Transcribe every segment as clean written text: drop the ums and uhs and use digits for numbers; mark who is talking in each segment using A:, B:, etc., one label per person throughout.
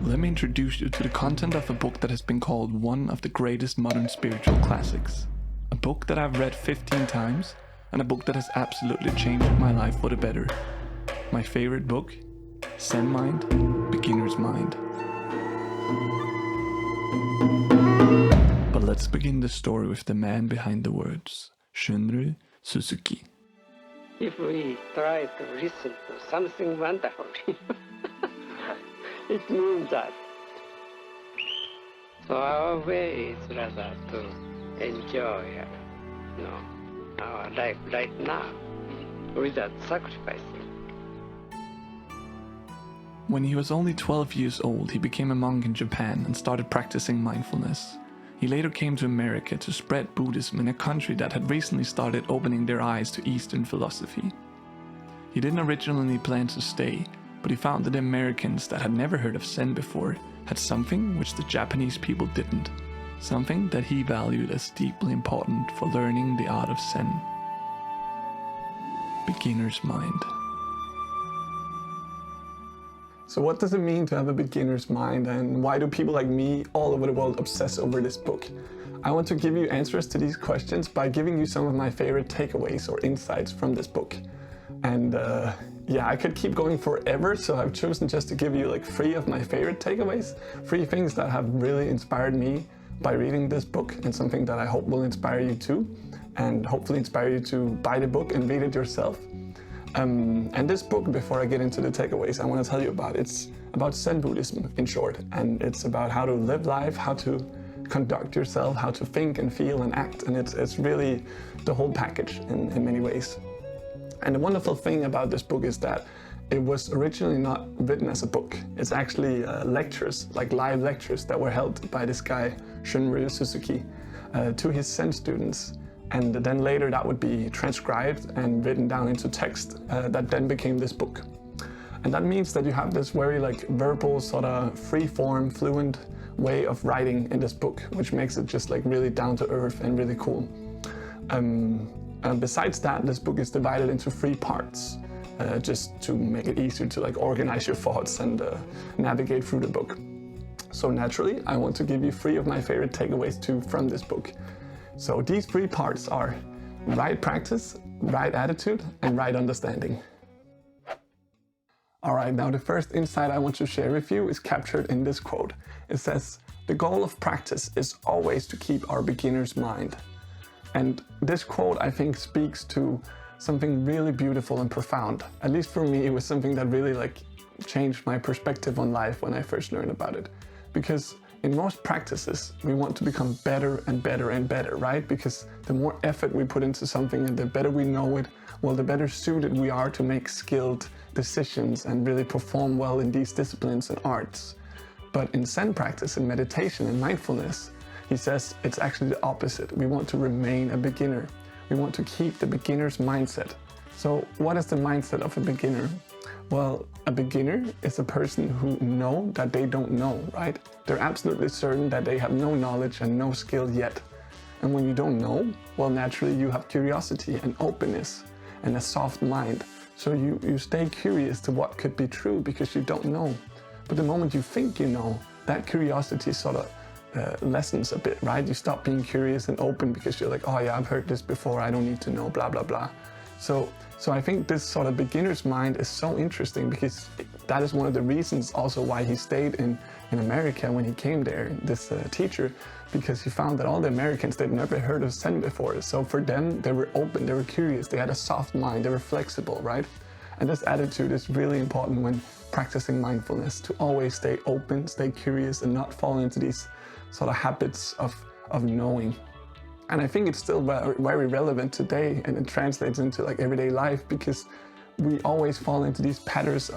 A: let me introduce you to the content of a book that has been called one of the greatest modern spiritual classics. A book that I've read 15 times, and a book that has absolutely changed my life for the better. My favorite book, Zen Mind, Beginner's Mind. But let's begin the story with the man behind the words, Shunryu Suzuki.
B: If we try to listen to something wonderful, it means that. So our way is rather to enjoy, our life right now without sacrificing.
A: When he was only 12 years old, he became a monk in Japan and started practicing mindfulness. He later came to America to spread Buddhism in a country that had recently started opening their eyes to Eastern philosophy. He didn't originally plan to stay, but he found that the Americans that had never heard of Zen before had something which the Japanese people didn't. Something that he valued as deeply important for learning the art of Zen. Beginner's Mind.
C: So what does it mean to have a beginner's mind, and why do people like me all over the world obsess over this book? I want to give you answers to these questions by giving you some of my favorite takeaways or insights from this book. And I could keep going forever, so I've chosen just to give you like 3 of my favorite takeaways, 3 things that have really inspired me by reading this book, and something that I hope will inspire you too, and hopefully inspire you to buy the book and read it yourself. And this book, before I get into the takeaways, I want to tell you about. It's about Zen Buddhism in short, and it's about how to live life, how to conduct yourself, how to think and feel and act, and it's really the whole package in many ways. And the wonderful thing about this book is that it was originally not written as a book. It's actually lectures, like live lectures that were held by this guy, Shunryu Suzuki, to his Zen students. And then later that would be transcribed and written down into text that then became this book. And that means that you have this very like verbal, sort of free-form, fluent way of writing in this book, which makes it just like really down to earth and really cool. Besides that, this book is divided into 3 parts, just to make it easier to like organize your thoughts and navigate through the book. So naturally, I want to give you 3 of my favorite takeaways too from this book. So these 3 parts are right practice, right attitude, and right understanding. Alright, now the first insight I want to share with you is captured in this quote. It says, "The goal of practice is always to keep our beginner's mind." And this quote, I think, speaks to something really beautiful and profound. At least for me, it was something that really like changed my perspective on life when I first learned about it. Because in most practices, we want to become better and better and better, right? Because the more effort we put into something and the better we know it, well, the better suited we are to make skilled decisions and really perform well in these disciplines and arts. But in Zen practice, in meditation and mindfulness, he says it's actually the opposite. We want to remain a beginner. We want to keep the beginner's mindset. So what is the mindset of a beginner? Well, a beginner is a person who knows that they don't know, right? They're absolutely certain that they have no knowledge and no skill yet. And when you don't know, well, naturally you have curiosity and openness and a soft mind. So you stay curious to what could be true because you don't know. But the moment you think you know, that curiosity sort of lessens a bit, right? You stop being curious and open because you're like, oh yeah, I've heard this before, I don't need to know, blah, blah, blah. So I think this sort of beginner's mind is so interesting because that is one of the reasons also why he stayed in America when he came there, this teacher, because he found that all the Americans, they'd never heard of Zen before. So for them, they were open, they were curious, they had a soft mind, they were flexible, right? And this attitude is really important when practicing mindfulness, to always stay open, stay curious, and not fall into these sort of habits of knowing. And I think it's still very relevant today, and it translates into like everyday life, because we always fall into these patterns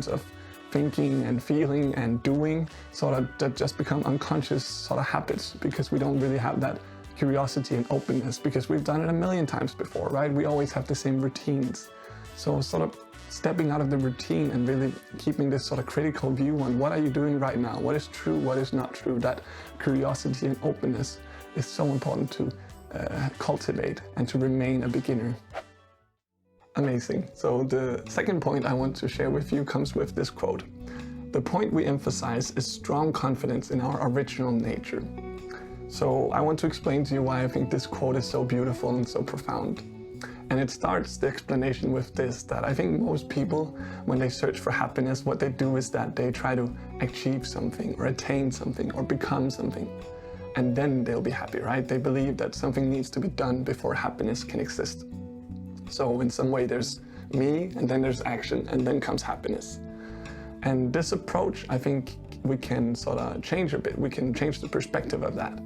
C: of thinking and feeling and doing, sort of that just become unconscious sort of habits, because we don't really have that curiosity and openness, because we've done it a million times before, right? We always have the same routines. So sort of stepping out of the routine and really keeping this sort of critical view on what are you doing right now, what is true, what is not true, that curiosity and openness is so important to cultivate and to remain a beginner. Amazing. So the second point I want to share with you comes with this quote. the point we emphasize is strong confidence in our original nature. So I want to explain to you why I think this quote is so beautiful and so profound. And it starts the explanation with this, that I think most people, when they search for happiness, what they do is that they try to achieve something or attain something or become something. And then they'll be happy, right? They believe that something needs to be done before happiness can exist. So in some way there's me, and then there's action, and then comes happiness. And this approach, I think we can sort of change a bit. We can change the perspective of that,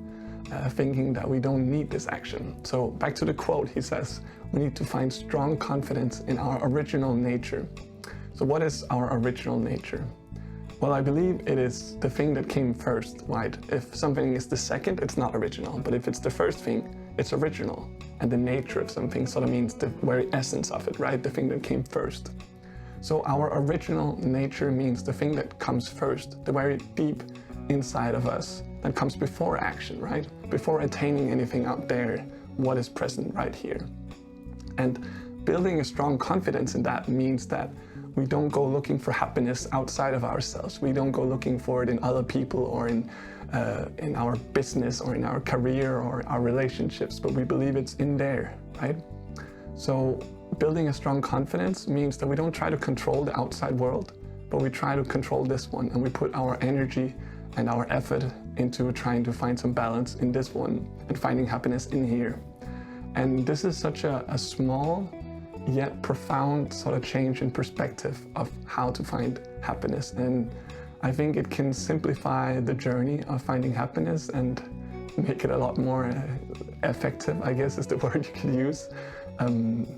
C: thinking that we don't need this action. So back to the quote, he says, we need to find strong confidence in our original nature. So what is our original nature? Well, I believe it is the thing that came first, right? If something is the second, it's not original. But if it's the first thing, it's original. And the nature of something sort of means the very essence of it, right? The thing that came first. So our original nature means the thing that comes first, the very deep inside of us that comes before action, right? Before attaining anything out there, what is present right here. And building a strong confidence in that means that we don't go looking for happiness outside of ourselves. We don't go looking for it in other people or in our business or in our career or our relationships, but we believe it's in there, right? So building a strong confidence means that we don't try to control the outside world, but we try to control this one, and we put our energy and our effort into trying to find some balance in this one and finding happiness in here. And this is such a small yet profound sort of change in perspective of how to find happiness. And I think it can simplify the journey of finding happiness and make it a lot more effective, I guess is the word you could use.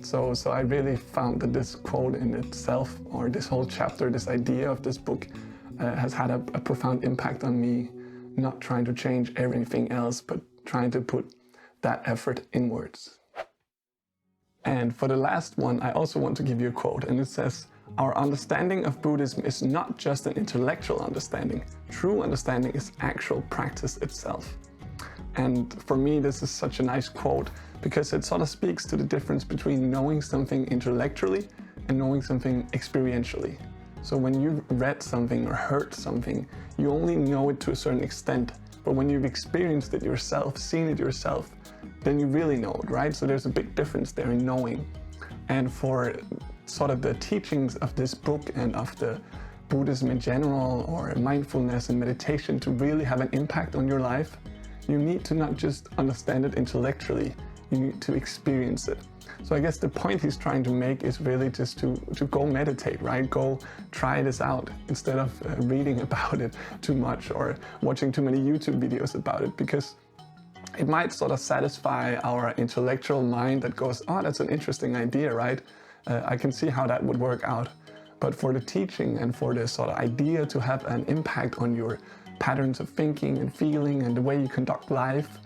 C: So I really found that this quote in itself, or this whole chapter, this idea of this book, has had a profound impact on me, not trying to change everything else, but trying to put that effort inwards. And for the last one, I also want to give you a quote, and it says, "Our understanding of Buddhism is not just an intellectual understanding. True understanding is actual practice itself." And for me, this is such a nice quote because it sort of speaks to the difference between knowing something intellectually and knowing something experientially. So when you've read something or heard something, you only know it to a certain extent. But when you've experienced it yourself, seen it yourself, then you really know it, right? So there's a big difference there in knowing. And for sort of the teachings of this book and of the Buddhism in general, or mindfulness and meditation, to really have an impact on your life, you need to not just understand it intellectually, you need to experience it. So I guess the point he's trying to make is really just to go meditate, right? Go try this out instead of reading about it too much or watching too many YouTube videos about it, because it might sort of satisfy our intellectual mind that goes, oh, that's an interesting idea, right? I can see how that would work out. But for the teaching and for the sort of idea to have an impact on your patterns of thinking and feeling and the way you conduct life,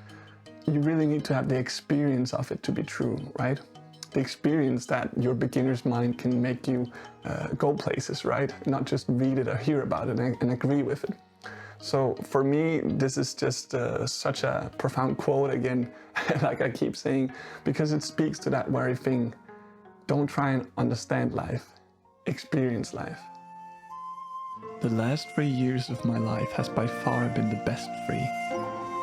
C: you really need to have the experience of it to be true, right? The experience that your beginner's mind can make you go places, right? Not just read it or hear about it and agree with it. So for me, this is just such a profound quote again, like I keep saying, because it speaks to that very thing. Don't try and understand life, experience life.
A: The last 3 years of my life has by far been the best 3.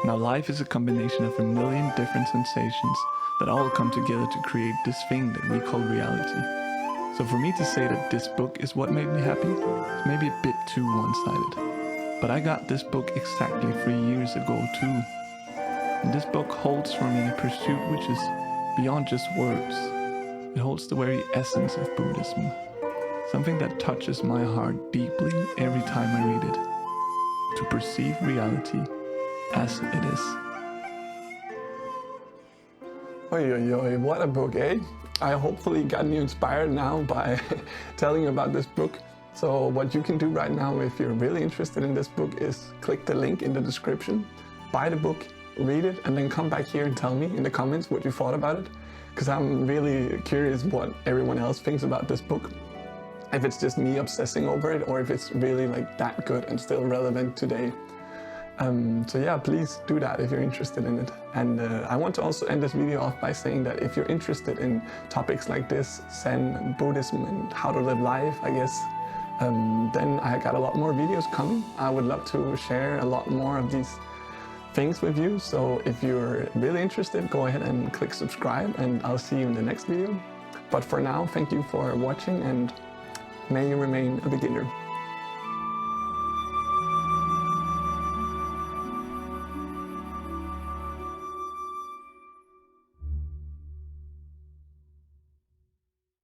A: Now life is a combination of a million different sensations that all come together to create this thing that we call reality. So for me to say that this book is what made me happy is maybe a bit too one-sided. But I got this book exactly 3 years ago too. And this book holds for me a pursuit which is beyond just words. It holds the very essence of Buddhism. Something that touches my heart deeply every time I read it. To perceive reality as it is.
C: Oi, oi, oi, what a book, eh? I hopefully gotten you inspired now by telling you about this book. So what you can do right now, if you're really interested in this book, is click the link in the description, buy the book, read it, and then come back here and tell me in the comments what you thought about it. Because I'm really curious what everyone else thinks about this book. If it's just me obsessing over it, or if it's really like that good and still relevant today. So yeah, please do that if you're interested in it. And I want to also end this video off by saying that if you're interested in topics like this, Zen Buddhism and how to live life, I guess, then I got a lot more videos coming. I would love to share a lot more of these things with you. So if you're really interested, go ahead and click subscribe, and I'll see you in the next video. But for now, thank you for watching, and may you remain a beginner.